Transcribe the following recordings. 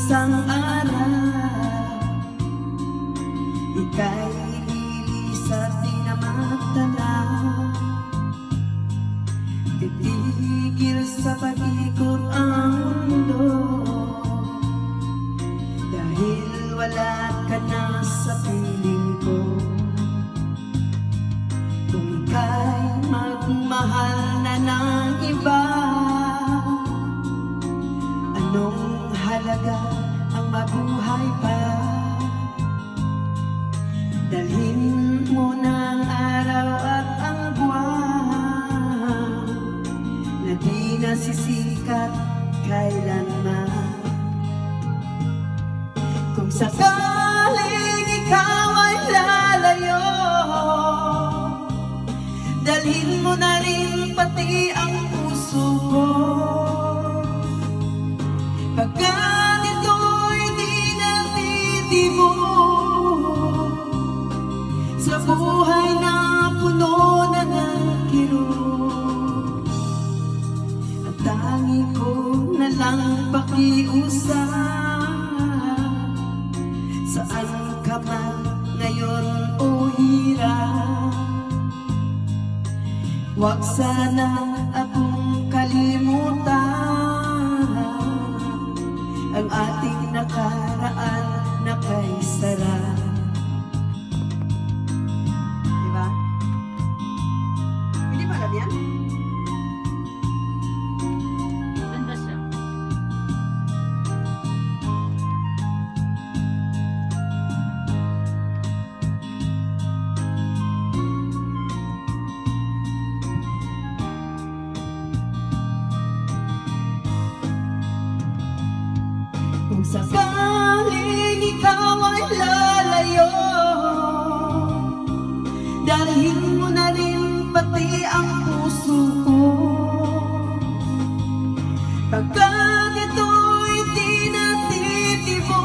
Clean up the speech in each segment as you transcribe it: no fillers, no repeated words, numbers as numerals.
isang araw ika'y ililis at di na magtanaw. Titigil sa pag-ikot ang mundo dahil wala ka na sa piling ko. Kung ika'y magmahal na ng iba, anong halaga ang mabuhay pa? Dalhin mo ng araw at ang buwan na di nasisikat kailanman. Kung sakaling ikaw ay lalayo, dalhin mo na rin pati ang puso ko. Pagkat ito'y di natitibok sa buhay na puno na ng kirot, at tangi ko na lang pakiusap. Saan ka man ngayon o hirap, huwag sana akong kalimutan ang ating nakaraan na kay sarap. Diba? Hindi ba alam yan? Ganda siya. Kung sakaling ikaw ay lalayo, dalhin mo na rin pati ang puso ko. Pagkat ito'y di natitibok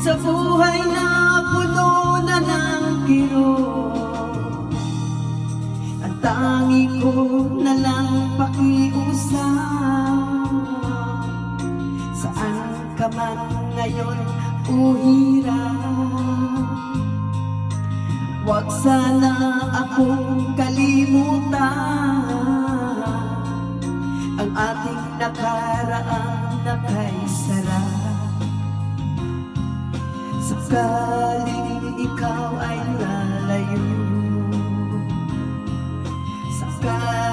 sa buhay na puno na ng kirot, at tangi ko na lang pakiusap. Saan ka man ngayon o hirap, huwag sana akong kalimutan ang ating nakaraan na kay sarap. Sakaling ikaw ay lalayo, sakaling